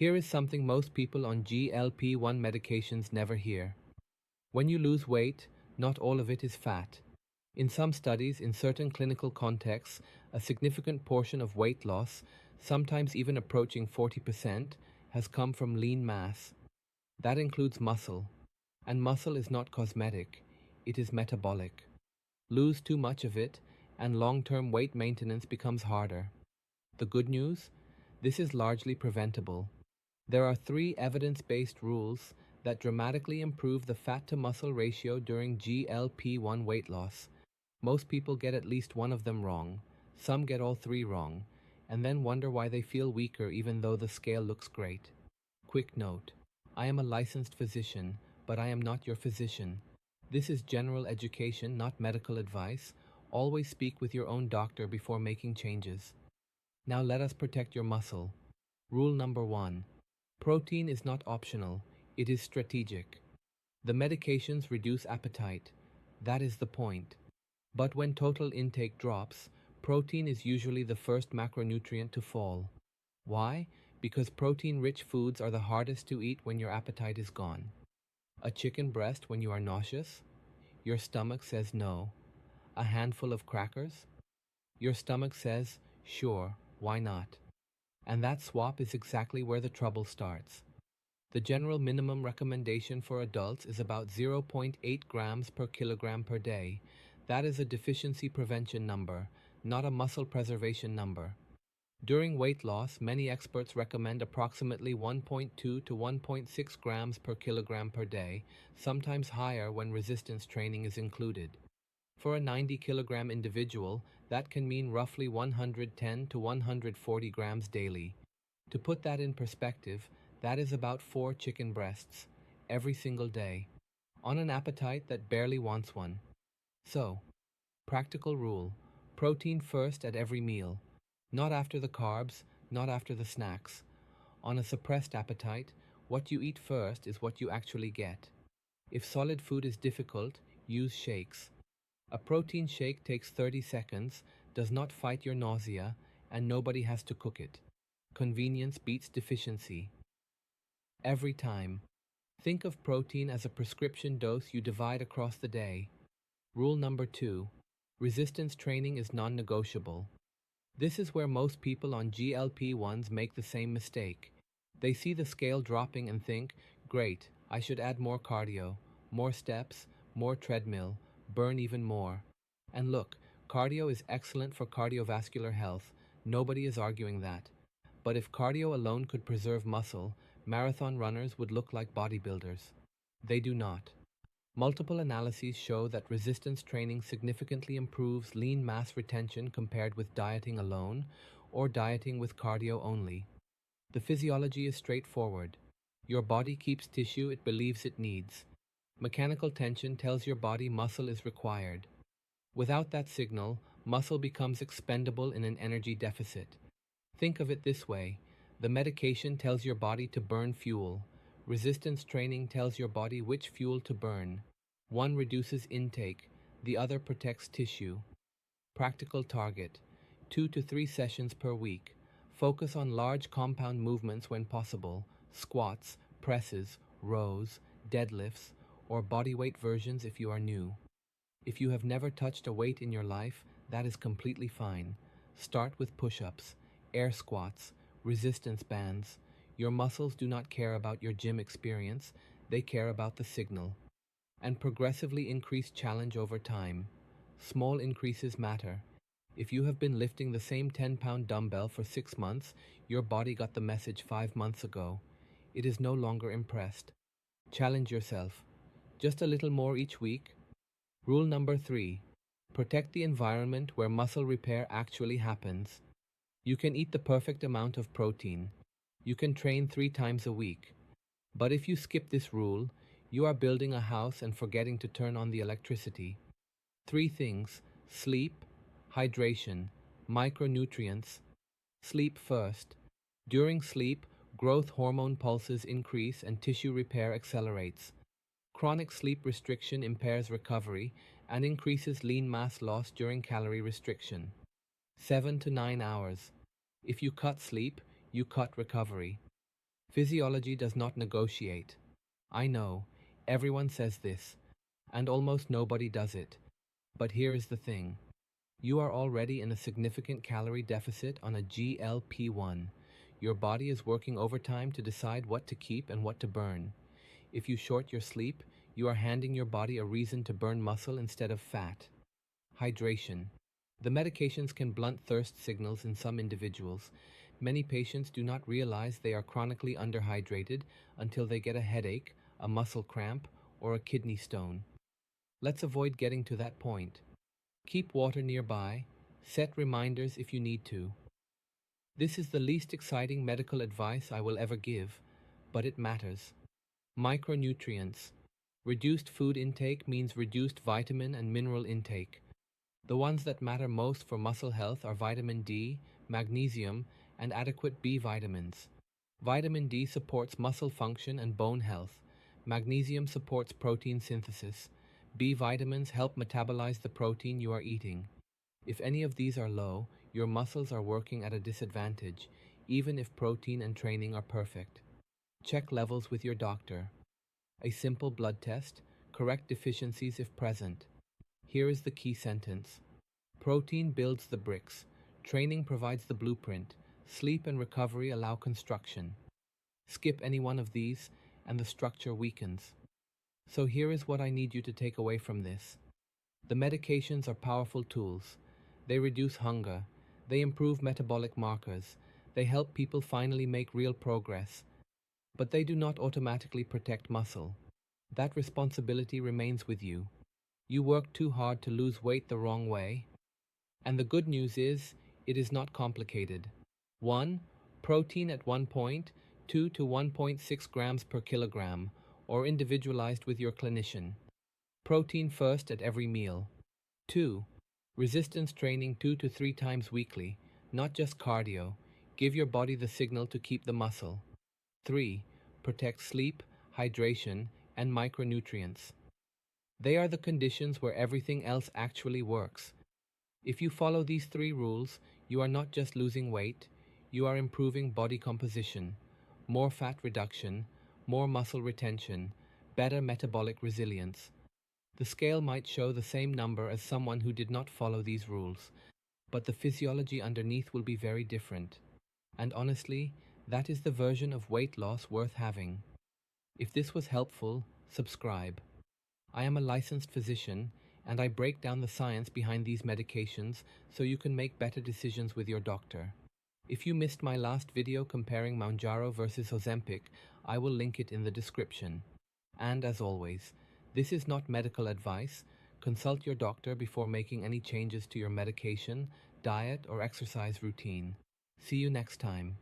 Here is something most people on GLP-1 medications never hear. When you lose weight, not all of it is fat. In some studies, in certain clinical contexts, a significant portion of weight loss, sometimes even approaching 40%, has come from lean mass. That includes muscle. And muscle is not cosmetic, it is metabolic. Lose too much of it, and long-term weight maintenance becomes harder. The good news? This is largely preventable. There are 3 evidence-based rules that dramatically improve the fat-to-muscle ratio during GLP-1 weight loss. Most people get at least one of them wrong, some get all 3 wrong, and then wonder why they feel weaker even though the scale looks great. Quick note, I am a licensed physician, but I am not your physician. This is general education, not medical advice. Always speak with your own doctor before making changes. Now let us protect your muscle. Rule number 1. Protein is not optional, it is strategic. The medications reduce appetite. That is the point. But when total intake drops, protein is usually the first macronutrient to fall. Why? Because protein-rich foods are the hardest to eat when your appetite is gone. A chicken breast when you are nauseous? Your stomach says no. A handful of crackers? Your stomach says, sure, why not? And that swap is exactly where the trouble starts. The general minimum recommendation for adults is about 0.8 grams per kilogram per day. That is a deficiency prevention number, not a muscle preservation number. During weight loss, many experts recommend approximately 1.2 to 1.6 grams per kilogram per day, sometimes higher when resistance training is included. For a 90-kilogram individual, that can mean roughly 110 to 140 grams daily. To put that in perspective, that is about 4 chicken breasts, every single day, on an appetite that barely wants one. So, practical rule, protein first at every meal. Not after the carbs, not after the snacks. On a suppressed appetite, what you eat first is what you actually get. If solid food is difficult, use shakes. A protein shake takes 30 seconds, does not fight your nausea, and nobody has to cook it. Convenience beats deficiency. Every time. Think of protein as a prescription dose you divide across the day. Rule number 2. Resistance training is non-negotiable. This is where most people on GLP-1s make the same mistake. They see the scale dropping and think, great, I should add more cardio, more steps, more treadmill, burn even more. And look, cardio is excellent for cardiovascular health. Nobody is arguing that. But if cardio alone could preserve muscle, marathon runners would look like bodybuilders. They do not. Multiple analyses show that resistance training significantly improves lean mass retention compared with dieting alone or dieting with cardio only. The physiology is straightforward. Your body keeps tissue it believes it needs. Mechanical tension tells your body muscle is required. Without that signal, muscle becomes expendable in an energy deficit. Think of it this way. The medication tells your body to burn fuel. Resistance training tells your body which fuel to burn. One reduces intake, the other protects tissue. Practical target: 2 to 3 sessions per week. Focus on large compound movements when possible, squats, presses, rows, deadlifts, or bodyweight versions if you are new. If you have never touched a weight in your life, that is completely fine. Start with push-ups, air squats, resistance bands. Your muscles do not care about your gym experience, they care about the signal. And progressively increase challenge over time. Small increases matter. If you have been lifting the same 10-pound dumbbell for 6 months, your body got the message 5 months ago. It is no longer impressed. Challenge yourself. Just a little more each week. Rule number 3. Protect the environment where muscle repair actually happens. You can eat the perfect amount of protein. You can train 3 times a week. But if you skip this rule, you are building a house and forgetting to turn on the electricity. 3 things: sleep, hydration, micronutrients. Sleep first. During sleep, growth hormone pulses increase and tissue repair accelerates. Chronic sleep restriction impairs recovery and increases lean mass loss during calorie restriction. 7 to 9 hours. If you cut sleep, you cut recovery. Physiology does not negotiate. I know, everyone says this, and almost nobody does it. But here is the thing. You are already in a significant calorie deficit on a GLP-1. Your body is working overtime to decide what to keep and what to burn. If you short your sleep, you are handing your body a reason to burn muscle instead of fat. Hydration. The medications can blunt thirst signals in some individuals. Many patients do not realize they are chronically underhydrated until they get a headache, a muscle cramp, or a kidney stone. Let's avoid getting to that point. Keep water nearby. Set reminders if you need to. This is the least exciting medical advice I will ever give, but it matters. Micronutrients. Reduced food intake means reduced vitamin and mineral intake. The ones that matter most for muscle health are vitamin D, magnesium, and adequate B vitamins. Vitamin D supports muscle function and bone health. Magnesium supports protein synthesis. B vitamins help metabolize the protein you are eating. If any of these are low, your muscles are working at a disadvantage, even if protein and training are perfect. Check levels with your doctor. A simple blood test, correct deficiencies if present. Here is the key sentence. Protein builds the bricks. Training provides the blueprint. Sleep and recovery allow construction. Skip any one of these, and the structure weakens. So here is what I need you to take away from this. The medications are powerful tools. They reduce hunger. They improve metabolic markers. They help people finally make real progress. But they do not automatically protect muscle. That responsibility remains with you. You work too hard to lose weight the wrong way. And the good news is, it is not complicated. 1. Protein at 1.2 to 1.6 grams per kilogram, or individualized with your clinician. Protein first at every meal. 2. Resistance training 2 to 3 times weekly, not just cardio. Give your body the signal to keep the muscle. 3. Protect sleep, hydration, and micronutrients. They are the conditions where everything else actually works. If you follow these 3 rules, you are not just losing weight, you are improving body composition, more fat reduction, more muscle retention, better metabolic resilience. The scale might show the same number as someone who did not follow these rules, but the physiology underneath will be very different. And honestly, that is the version of weight loss worth having. If this was helpful, subscribe. I am a licensed physician, and I break down the science behind these medications so you can make better decisions with your doctor. If you missed my last video comparing Mounjaro versus Ozempic, I will link it in the description. And as always, this is not medical advice. Consult your doctor before making any changes to your medication, diet, or exercise routine. See you next time.